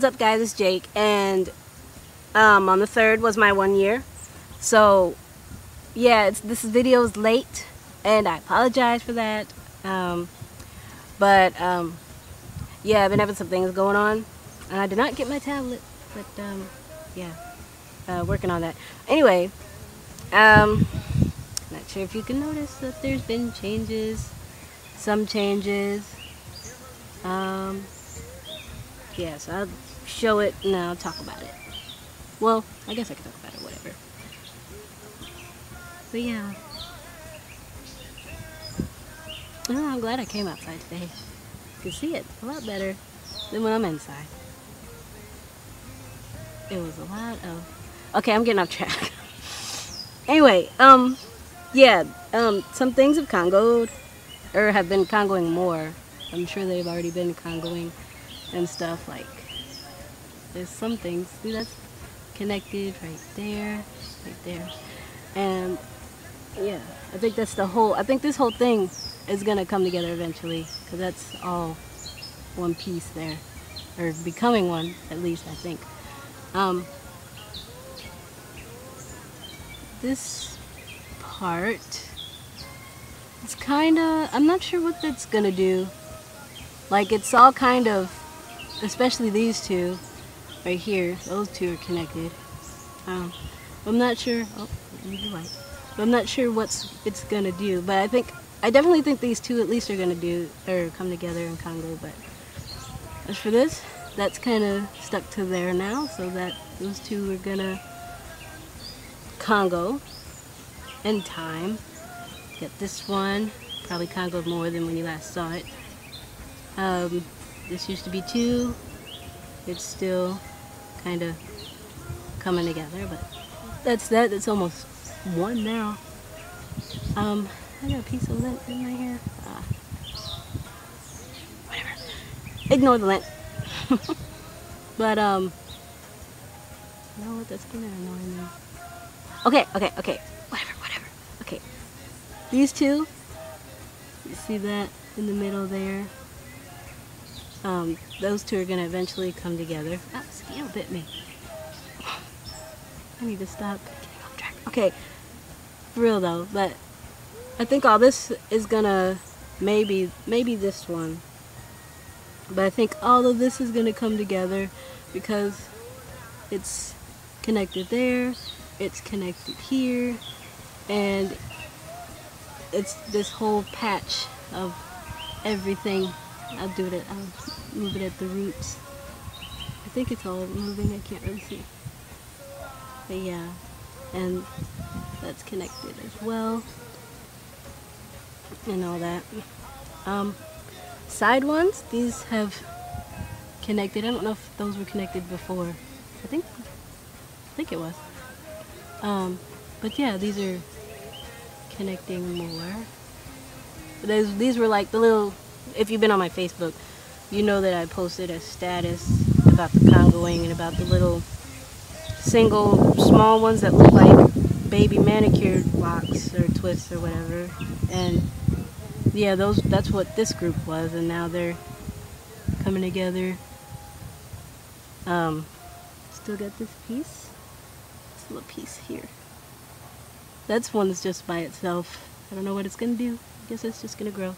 what's up guys, it's Jake, and on the 3rd was my 1 year. So yeah, this video is late and I apologize for that. Yeah, I've been having some things going on and I did not get my tablet, but yeah, working on that. Anyway, not sure if you can notice that there's been changes, some changes. Yeah, so I'll show it and I'll talk about it. Well, I guess I can talk about it, whatever. But yeah. Oh, I'm glad I came outside today. You can see it a lot better than when I'm inside. It was a lot of... Okay, I'm getting off track. Anyway, yeah, some things have congoed, or have been congoing more. I'm sure they've already been congoing and stuff. Like, there's some things, see, that's connected right there, and yeah, I think that's the whole, I think this whole thing is gonna come together eventually, because that's all one piece there, or becoming one, at least I think. This part, it's kinda, I'm not sure what that's gonna do. Like, it's all kind of, especially these two right here, those two are connected. I'm not sure, oh, maybe light. But I'm not sure what it's gonna do, but I definitely think these two at least are gonna do, or come together in Congo. But as for this, that's kind of stuck to there now, so that those two are gonna Congo in time. Get this one, probably Congoed more than when you last saw it. This used to be 2. It's still kind of coming together, but that's almost 1 now. I got a piece of lint in my hair. Whatever. Ignore the lint. But you know what? That's kind of annoying me. Okay. Whatever. Okay. These two. You see that in the middle there? Those two are gonna eventually come together. Ah, mosquito bit me. I need to stop getting off track. Okay, for real though, but I think all this is gonna, maybe this one, but I think all of this is gonna come together because it's connected there, it's connected here, and it's this whole patch of everything. I'll move it at the roots. I think it's all moving, I can't really see. But yeah, and that's connected as well. And all that. Side ones, these have connected. I don't know if those were connected before. I think it was. But yeah, these are connecting more. These were like the little, if you've been on my Facebook, you know that I posted a status about the congoing and about the little single small ones that look like baby manicure blocks or twists or whatever. And yeah, that's what this group was, and now they're coming together. Still got this piece. This little piece here. That's one that's just by itself. I don't know what it's gonna do. I guess it's just gonna grow.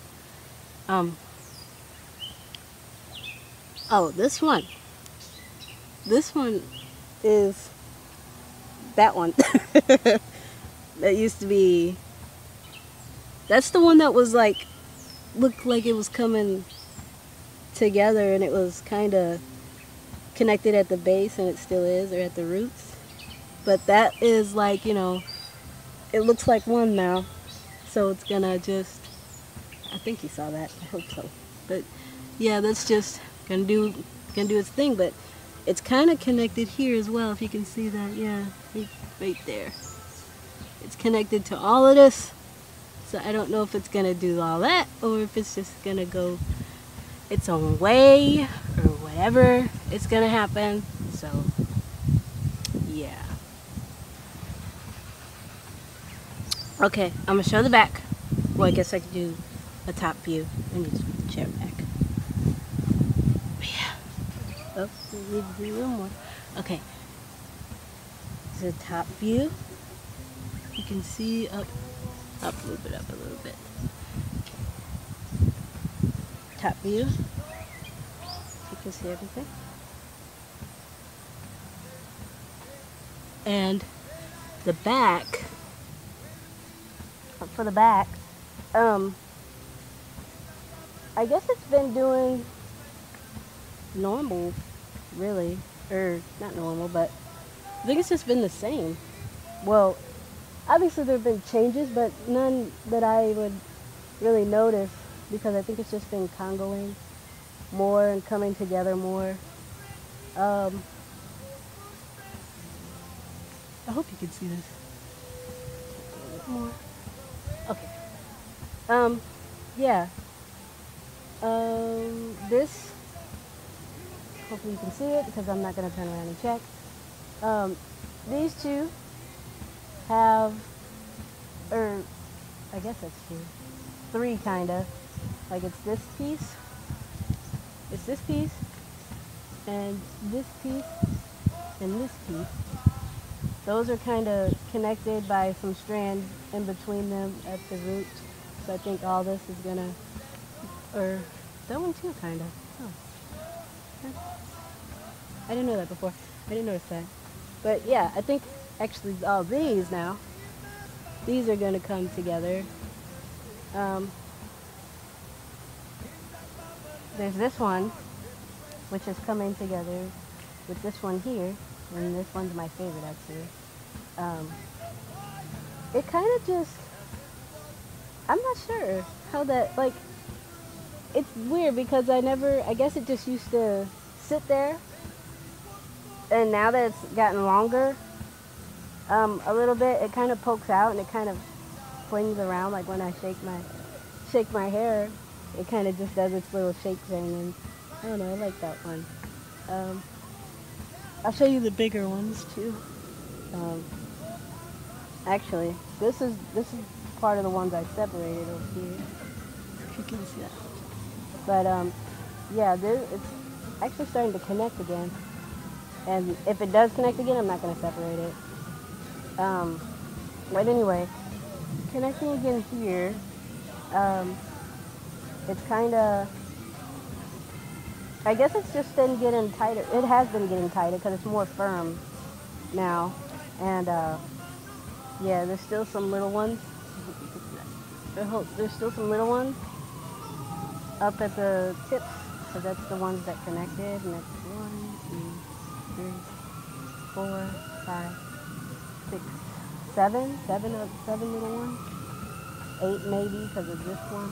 Oh, this one. This one is that one. That used to be, that's the one that was like, looked like it was coming together, and it was kind of connected at the base, and it still is, or at the roots. But that is like, you know, it looks like one now. So it's gonna just, I think you saw that, I hope so. But yeah, that's just gonna do its thing, but it's kind of connected here as well, if you can see that. Yeah, right there. It's connected to all of this, so I don't know if it's gonna do all that or if it's just gonna go its own way or whatever it's gonna happen. So yeah. Okay, I'm gonna show the back. Well, I guess I could do a top view and just chair back. But yeah. Oh, we need to do a little more. Okay. The top view. You can see up, move it up a little bit. Top view. You can see everything. And the back, for the back, I guess it's been doing normal, really, or not normal, but I think it's just been the same. Well, obviously there have been changes, but none that I would really notice, because I think it's just been congoing more and coming together more. I hope you can see this. A little bit more. Okay. Yeah. This, hopefully you can see it because I'm not going to turn around and check. These two have, or I guess that's two, three kind of, like it's this piece, and this piece, and this piece. Those are kind of connected by some strands in between them at the root. So I think all this is gonna, or that one too, kind of. Oh. I didn't know that before. I didn't notice that. But yeah, I think actually all these now, these are gonna come together. There's this one, which is coming together with this one here, and this one's my favorite actually. It kind of just, I'm not sure how that, like, it's weird because I guess it just used to sit there, and now that it's gotten longer, a little bit, it kind of pokes out and it kind of flings around, like when I shake my hair, it kind of just does its little shake thing, and I don't know, I like that one. I'll show you the bigger ones too. Actually, this is part of the ones I separated over here. If you can see that. But yeah, it's actually starting to connect again. And if it does connect again, I'm not going to separate it. But anyway, connecting again here, it's kind of, I guess it's just been getting tighter. It has been getting tighter because it's more firm now. And yeah, there's still some little ones. There's still some little ones up at the tips. So that's the ones that connected. And that's 1, 2, 3, 4, 5, 6, 7. 7 little ones. 8 maybe because of this one.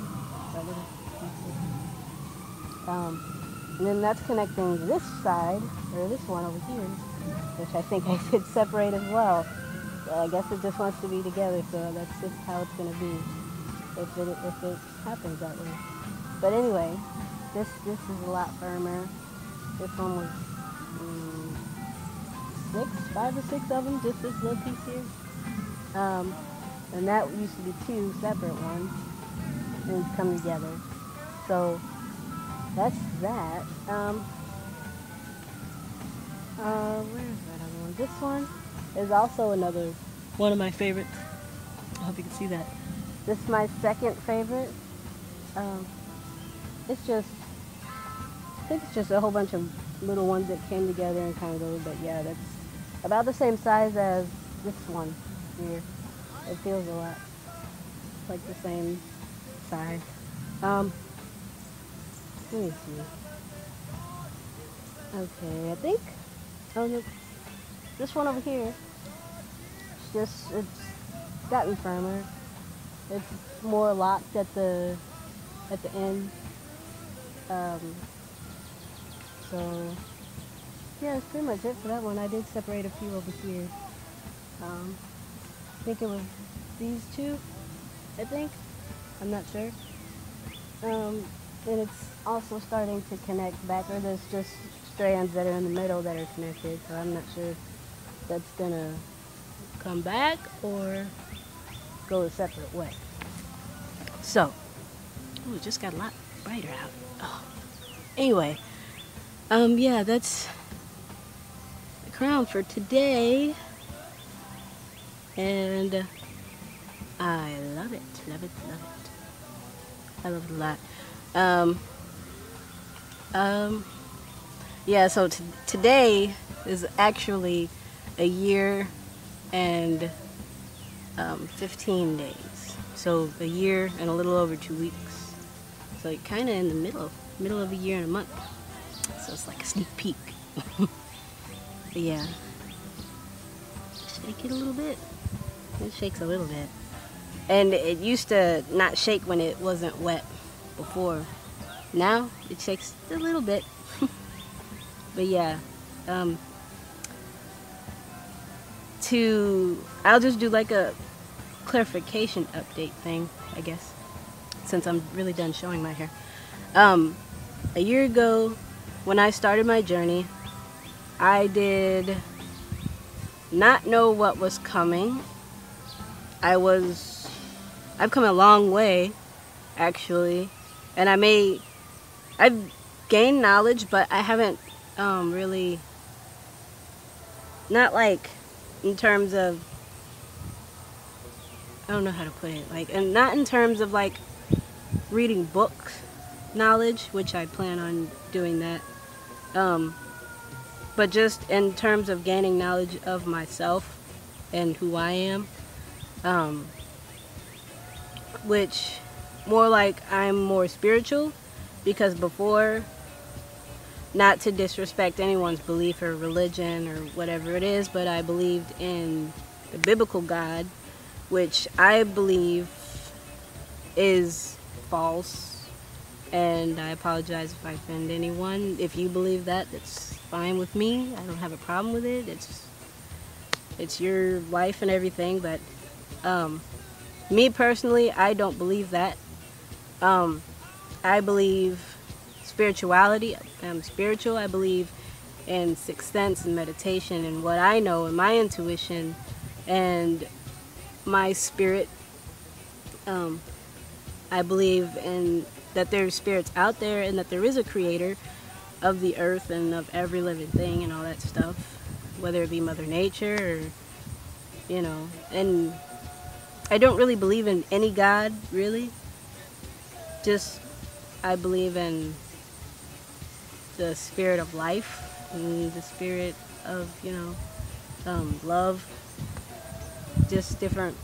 And then that's connecting this side, or this one over here, which I think I did separate as well. So I guess it just wants to be together, so that's just how it's going to be if it happens that way. But anyway, this is a lot firmer. This one was 5 or 6 of them, just this little piece here. And that used to be 2 separate ones, and come together. So that's that. Where is that other one? This one is also another one of my favorites. I hope you can see that. This is my second favorite. It's just, I think it's just a whole bunch of little ones that came together and kind of go, but yeah, that's about the same size as this one here. It feels a lot like the same size. Let me see. Okay, I think, look, this one over here, it's gotten firmer. It's more locked at the end. So yeah, that's pretty much it for that one. I did separate a few over here. I think it was these two, I think. I'm not sure. And it's also starting to connect back, or there's just strands that are in the middle that are connected, so I'm not sure if that's gonna come back or go a separate way. So, ooh, it just got a lot brighter out. Oh. Anyway, Yeah, that's the crown for today. And I love it, love it, love it. I love it a lot. Um, yeah, so today is actually a year and 15 days. So a year and a little over 2 weeks. So like kind of in the middle of a year and a month. So it's like a sneak peek. But yeah, shake it a little bit. It shakes a little bit. And it used to not shake when it wasn't wet before. Now it shakes a little bit. But yeah, I'll just do like a clarification update thing, I guess, since I'm really done showing my hair. A year ago, when I started my journey, I did not know what was coming. I've come a long way, actually, and I've gained knowledge, but I haven't really, not like in terms of, I don't know how to put it, like, and not in terms of like reading books knowledge, which I plan on doing that, but just in terms of gaining knowledge of myself and who I am, which more like I'm more spiritual, because before, not to disrespect anyone's belief or religion or whatever it is, but I believed in the biblical God, which I believe is false, and I apologize if I offend anyone. If you believe that, that's fine with me. I don't have a problem with it. It's your life and everything, but me personally, I don't believe that. I believe spirituality. I'm spiritual. I believe in sixth sense and meditation and what I know and my intuition and my spirit. I believe in that there's spirits out there and that there is a creator of the earth and of every living thing and all that stuff, whether it be Mother Nature or, and I don't really believe in any God, really. Just, I believe in the spirit of life and the spirit of, love. Just different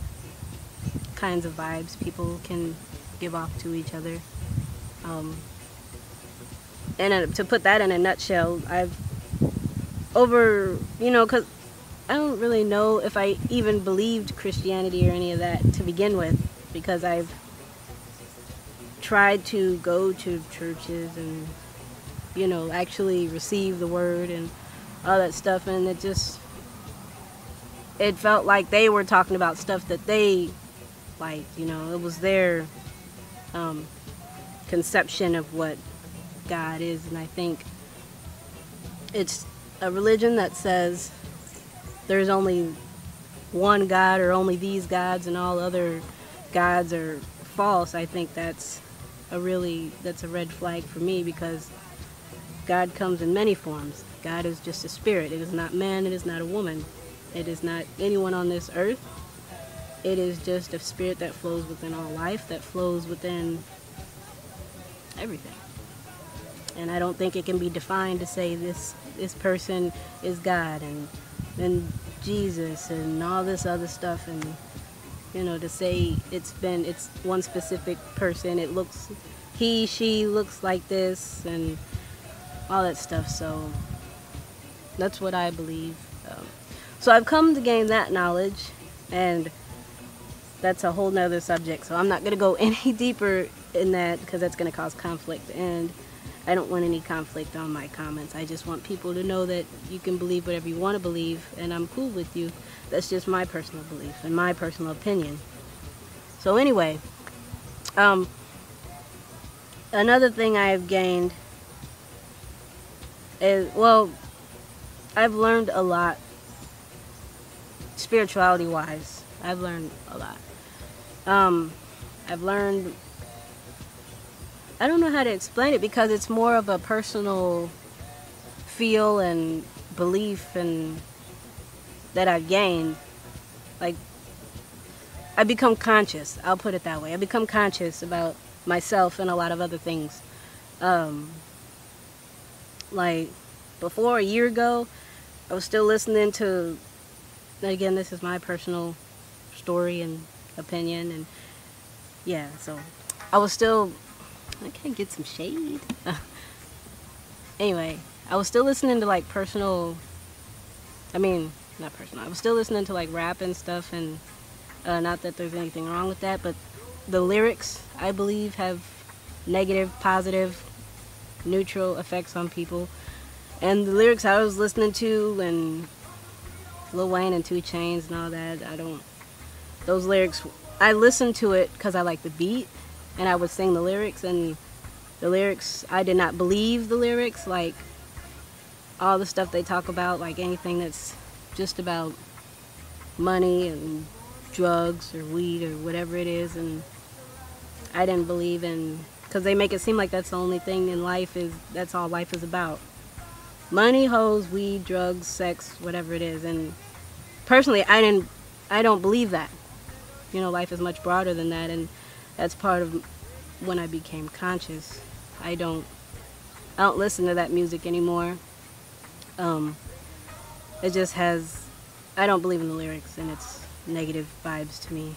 kinds of vibes people can give off to each other. And to put that in a nutshell, because I don't really know if I even believed Christianity or any of that to begin with, because I've tried to go to churches and, actually receive the word and all that stuff, and it felt like they were talking about stuff that they liked, it was their conception of what God is. And I think it's a religion that says there's only one God or only these gods and all other gods are false. I think that's a red flag for me, because God comes in many forms. God is just a spirit. It is not man. It is not a woman. It is not anyone on this earth. It is just a spirit that flows within all life, that flows within everything. And I don't think it can be defined to say this person is God and Jesus and all this other stuff, and to say it's one specific person. It looks, she looks like this and all that stuff. So that's what I believe. So I've come to gain that knowledge, and that's a whole nother subject. So I'm not going to go any deeper in that, because that's going to cause conflict, and I don't want any conflict on my comments. I just want people to know that you can believe whatever you want to believe, and I'm cool with you. That's just my personal belief and my personal opinion. So anyway, another thing I've gained is, I've learned a lot, spirituality-wise. I've learned a lot. I've learned, I don't know how to explain it, because it's more of a personal feel and belief and that I've gained, like, I become conscious. I'll put it that way. I become conscious about myself and a lot of other things. Like, before, a year ago, I was still listening to, again, this is my personal story and opinion, and yeah, so I was still, I can't get some shade. Anyway, I was still listening to like not personal, I was still listening to like rap and stuff, and not that there's anything wrong with that, but the lyrics, I believe, have negative, positive, neutral effects on people. And the lyrics I was listening to, and Lil Wayne and 2 Chainz and all that, those lyrics, I listened to it because I like the beat, and I would sing the lyrics, and the lyrics, I did not believe the lyrics, like all the stuff they talk about, like anything that's just about money and drugs or weed or whatever it is, and I didn't believe in, because they make it seem like that's the only thing in life, that's all life is about. Money, hoes, weed, drugs, sex, whatever it is. And personally, I don't believe that. You know, life is much broader than that, and that's part of when I became conscious. I don't listen to that music anymore. It just has, I don't believe in the lyrics, and it's negative vibes to me.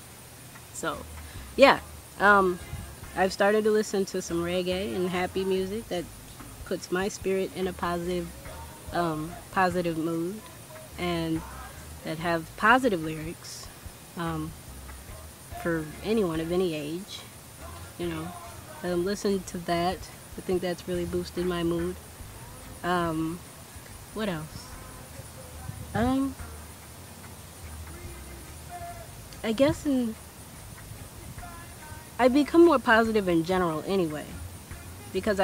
So, yeah, I've started to listen to some reggae and happy music that puts my spirit in a positive mood, and that have positive lyrics for anyone of any age. You know, listen to that. I think that's really boosted my mood. What else? I guess I become more positive in general anyway, because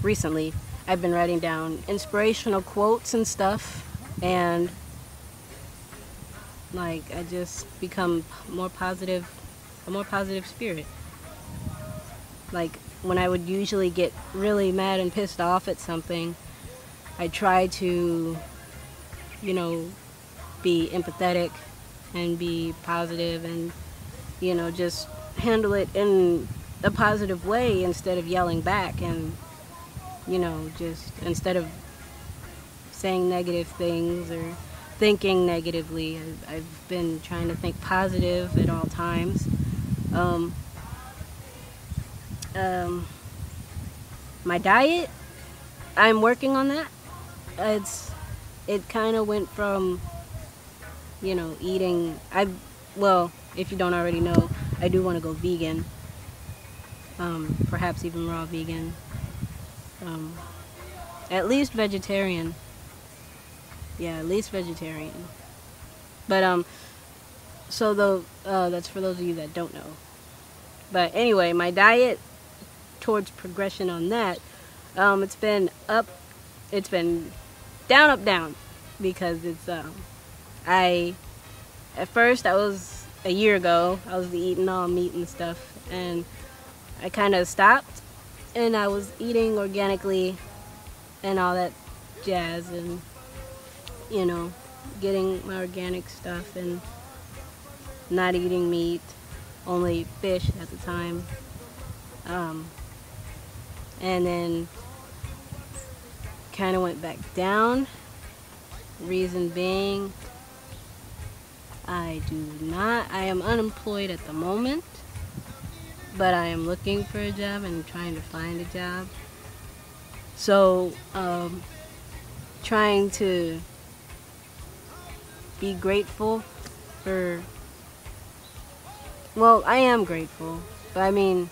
recently I've been writing down inspirational quotes and stuff, and like I just become a more positive spirit. Like when I would usually get really mad and pissed off at something, I try to, you know, be empathetic and be positive, and, you know, just handle it in a positive way instead of yelling back, and, you know, just instead of saying negative things or thinking negatively. I've been trying to think positive at all times. My diet, I'm working on that. It kind of went from, you know, eating, if you don't already know, I do want to go vegan, perhaps even raw vegan, at least vegetarian. Yeah, at least vegetarian. But so that's for those of you that don't know. But anyway, my diet towards progression on that, it's been down, up, down, because it's at first a year ago, I was eating all meat and stuff, and I kind of stopped, and I was eating organically and all that jazz, and, you know, getting my organic stuff and not eating meat, only fish at the time. And then kind of went back down. Reason being, I am unemployed at the moment, but I am looking for a job and trying to find a job. So, trying to be grateful for, well, I am grateful, but I mean,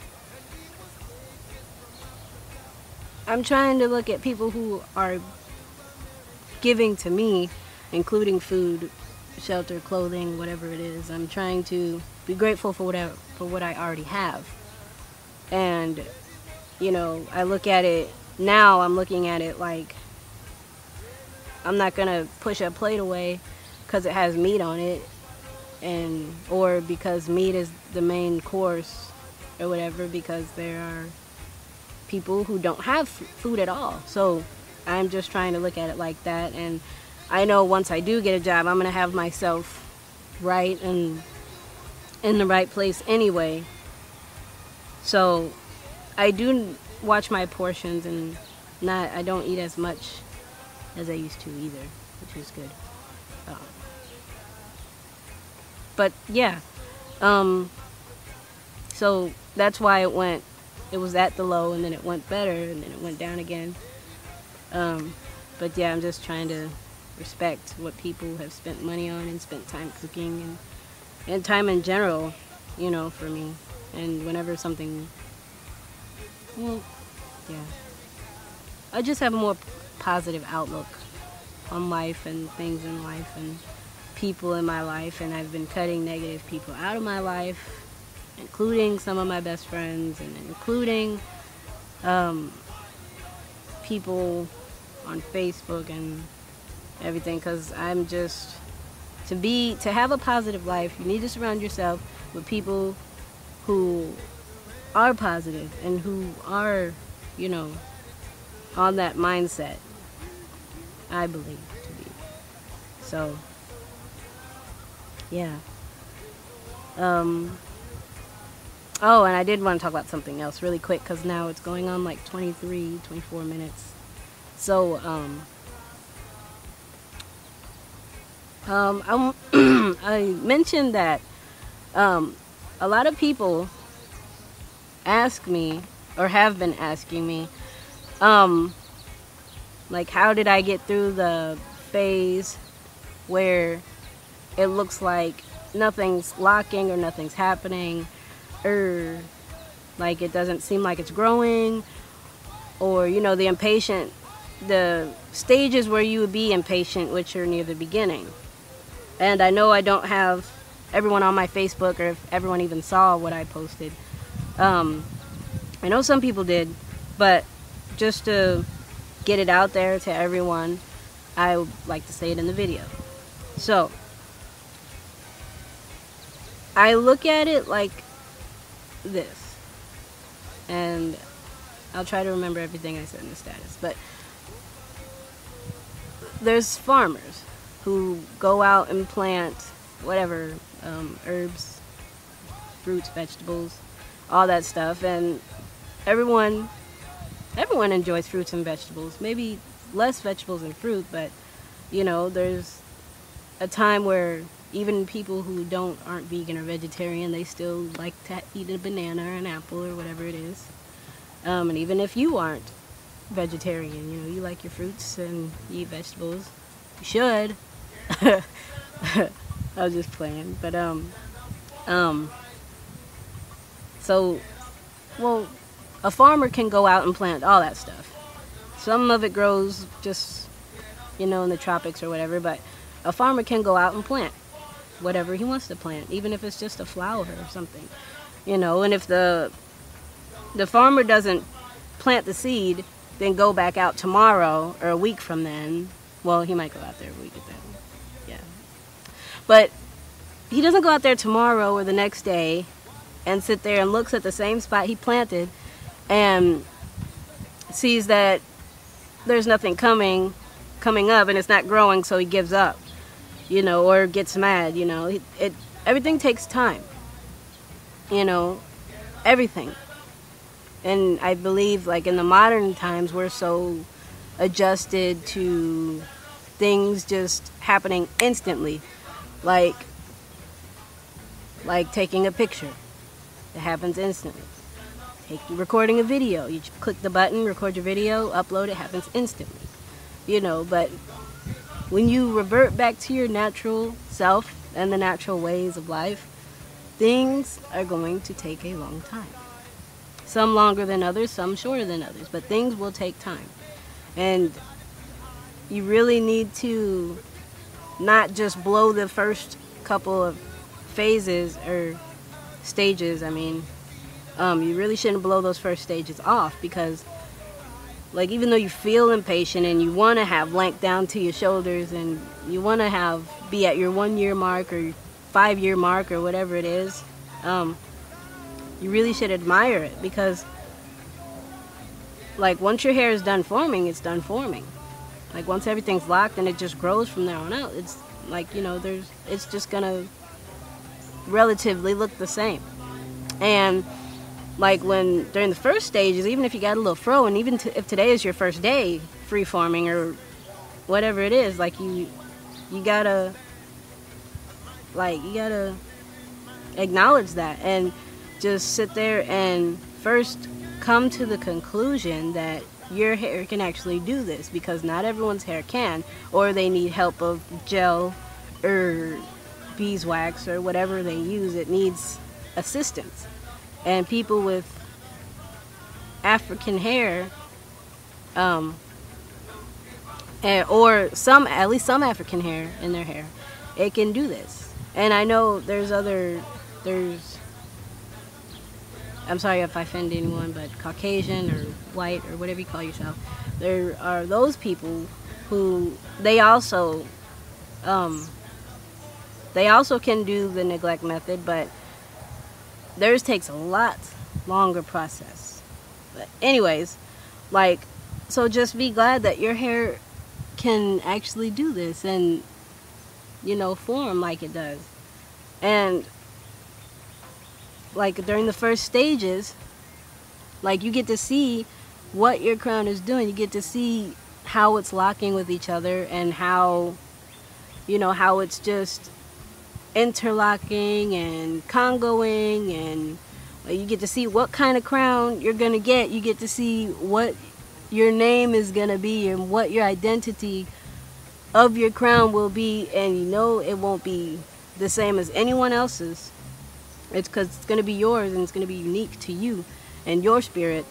I'm trying to look at people who are giving to me, including food, shelter, clothing, whatever it is. I'm trying to be grateful for what I already have. And, you know, I look at it now, I'm looking at it like I'm not gonna push a plate away because it has meat on it, or because meat is the main course or whatever, because there are people who don't have food at all. So I'm just trying to look at it like that. And I know once I do get a job, I'm going to have myself right and in the right place anyway. So I do watch my portions, and I don't eat as much as I used to either, which is good. But yeah, so that's why it was at the low, and then it went better, and then it went down again. But yeah, I'm just trying to respect what people have spent money on and spent time cooking and time in general, you know, for me. And whenever something, well, yeah, I just have a more positive outlook on life and things in life and people in my life, and I've been cutting negative people out of my life, including some of my best friends, and including people on Facebook and everything, because I'm just, to have a positive life, you need to surround yourself with people who are positive and who are, you know, on that mindset, I believe to be. So yeah. Oh, and I did want to talk about something else really quick, because now it's going on like 24 minutes. So, I mentioned that a lot of people ask me, or have been asking me, like, how did I get through the phase where it looks like nothing's locking or nothing's happening, or like it doesn't seem like it's growing, or, you know, the stages where you would be impatient, which are near the beginning. And I know I don't have everyone on my Facebook, or if everyone even saw what I posted. I know some people did, but just to get it out there to everyone, I would like to say it in the video. So, I look at it like this, and I'll try to remember everything I said in the status, but there's farmers who go out and plant whatever, herbs, fruits, vegetables, all that stuff, and everyone enjoys fruits and vegetables. Maybe less vegetables and fruit, but, you know, there's a time where even people who aren't vegan or vegetarian, they still like to eat a banana or an apple or whatever it is. And even if you aren't vegetarian, you know, you like your fruits and you eat vegetables, you should. I was just playing, but so, well, a farmer can go out and plant all that stuff. Some of it grows just, you know, in the tropics or whatever, but a farmer can go out and plant whatever he wants to plant, even if it's just a flower or something, you know. And if the farmer doesn't plant the seed, then go back out tomorrow or a week from then. Well, he might go out there a week at then, yeah. But he doesn't go out there tomorrow or the next day and sit there and looks at the same spot he planted and sees that there's nothing coming up and it's not growing, so he gives up, you know, or gets mad, you know. Everything takes time, you know, everything. And I believe, like, in the modern times, we're so adjusted to things just happening instantly, like taking a picture. It happens instantly. Recording a video. You click the button, record your video, upload it, happens instantly. You know, but when you revert back to your natural self and the natural ways of life, things are going to take a long time. Some longer than others, some shorter than others, but things will take time. And you really need to not just blow the first couple of phases or stages, I mean. You really shouldn't blow those first stages off, because, like, even though you feel impatient and you want to have length down to your shoulders and you want to be at your 1 year mark or 5 year mark or whatever it is, you really should admire it, because, like, once your hair is done forming, it's done forming. Like once everything's locked and it just grows from there on out, it's like, you know, it's just gonna relatively look the same. And like when during the first stages, even if you got a little fro, and even if today is your first day free-forming or whatever it is, like you gotta acknowledge that and just sit there and first come to the conclusion that your hair can actually do this, because not everyone's hair can, or they need help of gel or beeswax or whatever they use. It needs assistance. And people with African hair, or at least some African hair in their hair, it can do this. And I know I'm sorry if I offend anyone, but Caucasian or white or whatever you call yourself, there are those people who they also can do the neglect method, but theirs takes a lot longer process. But anyways, like, so just be glad that your hair can actually do this and, you know, form like it does. And like during the first stages, like you get to see what your crown is doing. You get to see how it's locking with each other and how, you know, how it's just interlocking and congoing, and you get to see what kind of crown you're gonna get. You get to see what your name is gonna be and what your identity of your crown will be, and you know it won't be the same as anyone else's. It's because it's gonna be yours and it's gonna be unique to you and your spirit.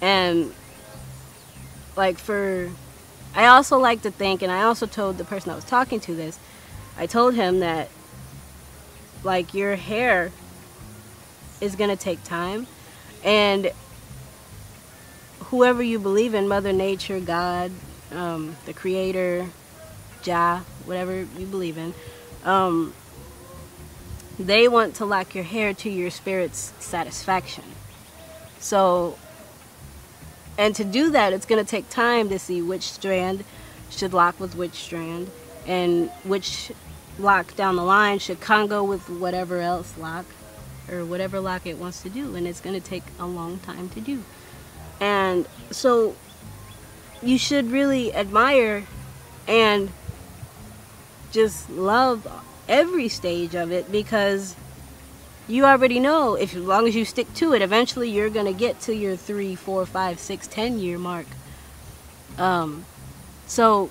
And like I also like to think, and I also told the person I was talking to this, I told him that like your hair is gonna take time, and whoever you believe in, Mother Nature, God, the Creator, Jah, whatever you believe in, they want to lock your hair to your spirit's satisfaction. So, and to do that, it's going to take time to see which strand should lock with which strand, and which lock down the line should congo with whatever else lock, or whatever lock it wants to do, and it's going to take a long time to do. And so you should really admire and just love every stage of it, because you already know, if as long as you stick to it, eventually you're going to get to your 3, 4, 5, 6, 10 year mark. So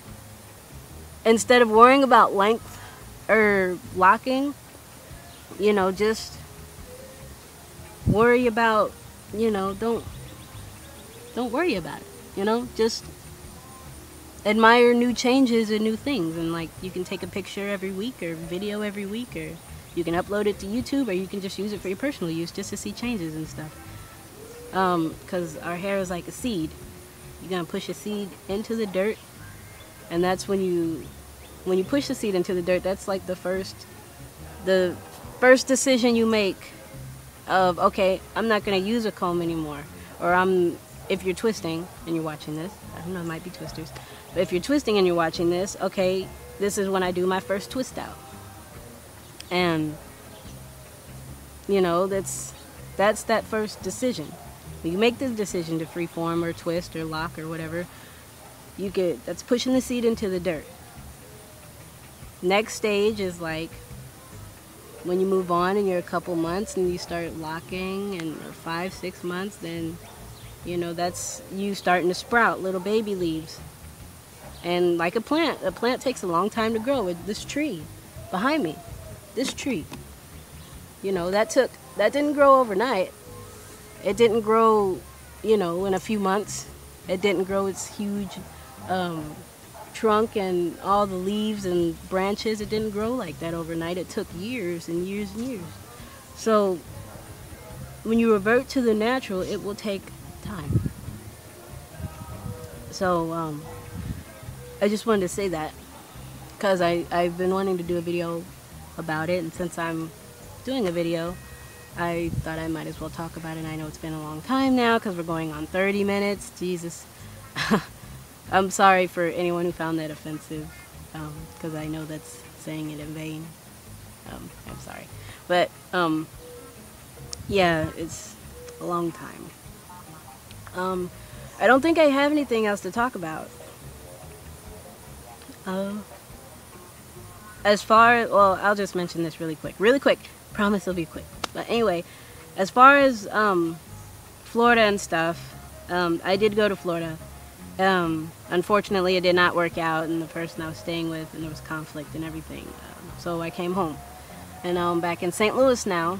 instead of worrying about length or locking, you know, just worry about, you know, don't worry about it, you know, just admire new changes and new things. And like, you can take a picture every week or video every week, or you can upload it to YouTube, or you can just use it for your personal use just to see changes and stuff. Because our hair is like a seed. You're gonna push a seed into the dirt, and that's when you push the seed into the dirt, that's like the first decision you make of, okay, I'm not gonna use a comb anymore. Or if you're twisting and you're watching this, I don't know, it might be twisters, but if you're twisting and you're watching this, okay, this is when I do my first twist out. And you know, that's that first decision. When you make the decision to freeform or twist or lock or whatever, that's pushing the seed into the dirt. Next stage is like when you move on and you're a couple months and you start locking, and or 5, 6 months, then you know, that's you starting to sprout little baby leaves. And like a plant takes a long time to grow. With this tree behind me, this tree, you know, that didn't grow overnight. It didn't grow, you know, in a few months. It didn't grow its huge trunk and all the leaves and branches. It didn't grow like that overnight. It took years and years and years. So when you revert to the natural, it will take time. So I just wanted to say that, because I've been wanting to do a video about it, and since I'm doing a video, I thought I might as well talk about it. And I know it's been a long time now, because we're going on 30 minutes. Jesus. I'm sorry for anyone who found that offensive, because I know that's saying it in vain. I'm sorry. But, yeah, it's a long time. I don't think I have anything else to talk about. As far, well, I'll just mention this really quick. Really quick. Promise it'll be quick. But anyway, as far as Florida and stuff, I did go to Florida. Unfortunately, it did not work out, and the person I was staying with, and there was conflict and everything. So I came home. And I'm back in St. Louis now.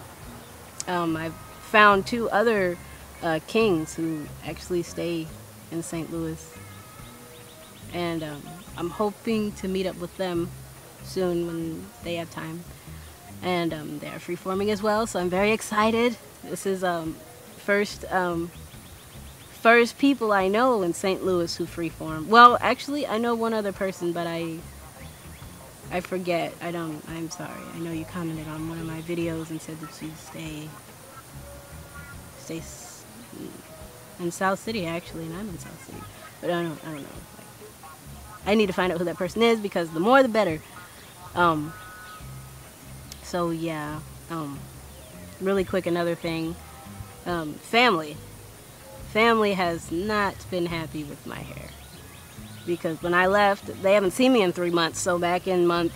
I've found 2 other kings who actually stay in St. Louis. And I'm hoping to meet up with them soon when they have time. And they're freeforming as well, so I'm very excited. This is first people I know in St. Louis who freeform. Well, actually, I know one other person, but I forget. I'm sorry. I know you commented on one of my videos and said that you stay in South City, actually, and I'm in South City. But I don't know. Like, I need to find out who that person is, because the more the better. So yeah. Really quick, another thing. Family. Family has not been happy with my hair, because when I left, they haven't seen me in 3 months. So back in month,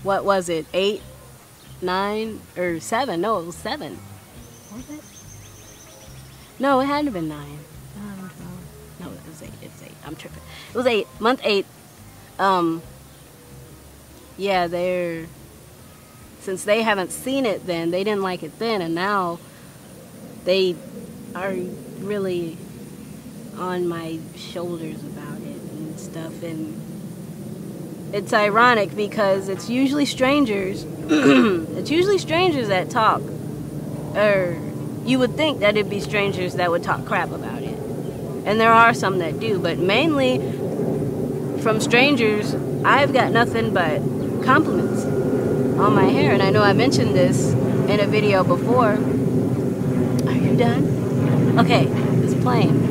what was it, 8, 9, or 7? No, it was 7. What was it? No, it hadn't been 9. No, it was 8. It's 8. I'm tripping. It was 8. Month 8. Yeah, since they haven't seen it then, they didn't like it then, and now they are really on my shoulders about it and stuff. And it's ironic, because it's usually strangers it's usually strangers that talk, or you would think that it'd be strangers that would talk crap about it, and there are some that do, but mainly from strangers I've got nothing but compliments on my hair. And I know I mentioned this in a video before. Are you done? Okay, it's playing.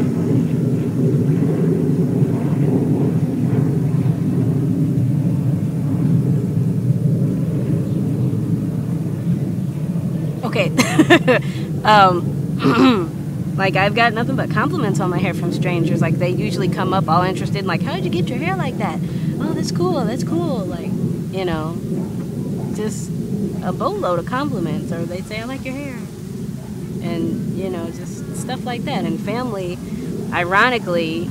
Okay. Like, I've got nothing but compliments on my hair from strangers. Like, they usually come up all interested, like, how'd you get your hair like that? Oh, that's cool, that's cool. Like, you know, just a boatload of compliments. Or they say, I like your hair. And, you know, just stuff like that. And family, ironically,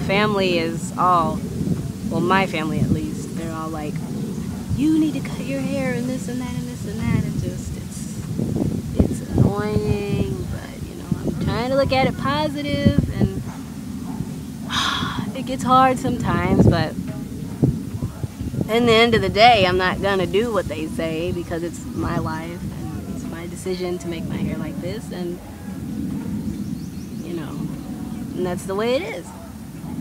family is all, well, my family at least, they're all like, you need to cut your hair and this and that and this and that. And just, it's annoying, but, you know, I'm trying to look at it positive, and it gets hard sometimes, but in the end of the day, I'm not going to do what they say, because it's my life, and it's my decision to make my hair like this, and, you know, and that's the way it is.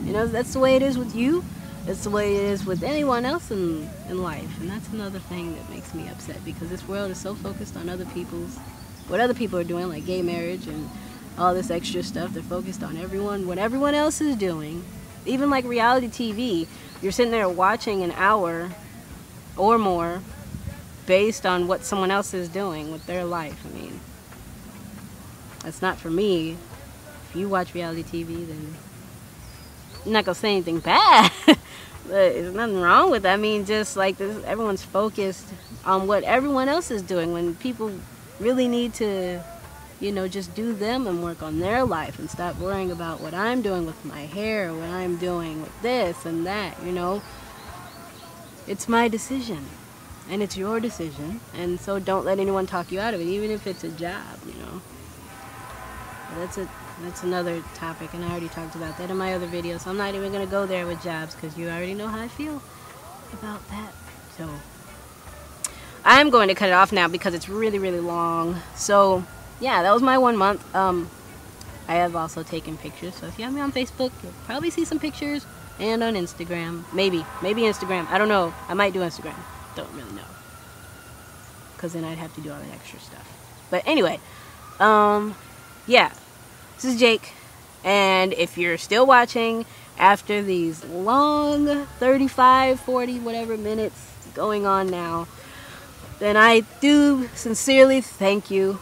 You know, that's the way it is with you. It's the way it is with anyone else in life. And that's another thing that makes me upset, because this world is so focused on what other people are doing, like gay marriage and all this extra stuff. They're focused on what everyone else is doing. Even like reality TV, you're sitting there watching an hour or more based on what someone else is doing with their life. I mean, that's not for me. If you watch reality TV, then I'm not gonna say anything bad. But there's nothing wrong with that. I mean, just like this, everyone's focused on what everyone else is doing, when people really need to, you know, just do them and work on their life and stop worrying about what I'm doing with my hair, what I'm doing with this and that, you know. It's my decision, and it's your decision, and so don't let anyone talk you out of it, even if it's a job, you know. But that's another topic, and I already talked about that in my other video, so I'm not even going to go there with jobs, because you already know how I feel about that. So I'm going to cut it off now, because it's really, really long. So yeah, that was my 1 month. I have also taken pictures, so if you have me on Facebook, you'll probably see some pictures, and on Instagram. Maybe Instagram. I don't know. I might do Instagram. Don't really know, because then I'd have to do all that extra stuff. But anyway, yeah, this is Jake, And if you're still watching after these long 35, 40, whatever minutes going on now, then I do sincerely thank you.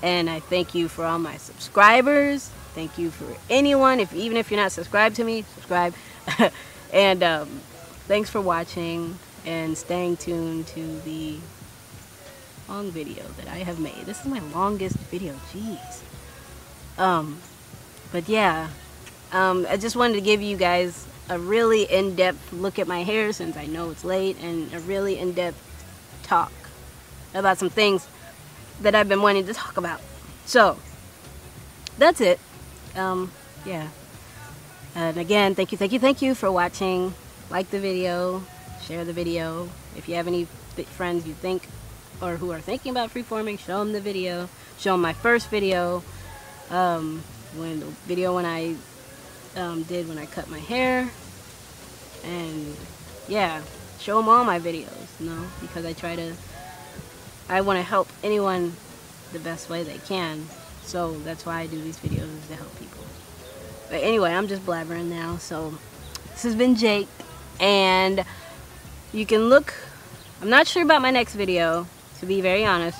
And I thank you for all my subscribers. Thank you for anyone, even if you're not subscribed to me, subscribe. And thanks for watching and staying tuned to the long video that I have made. This is my longest video, jeez. But yeah, I just wanted to give you guys a really in-depth look at my hair, since I know it's late, and a really in-depth talk about some things that I've been wanting to talk about. So that's it. Yeah. And again, thank you for watching. Like the video, share the video. If you have any friends you think or who are thinking about freeforming, show them the video. Show them my first video, when I did when I cut my hair. And yeah, show them all my videos, you know, because I want to help anyone the best way they can. So that's why I do these videos, is to help people. But anyway, I'm just blabbering now. So this has been Jake, and you can look. I'm not sure about my next video, to be very honest.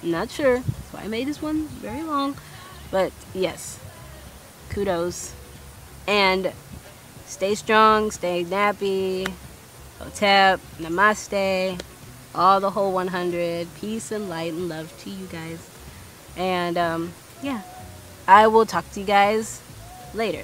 I'm not sure. That's why I made this one very long. But yes, kudos. And stay strong, stay nappy, hotep, namaste, all the whole 100. Peace and light and love to you guys. And yeah, I will talk to you guys later.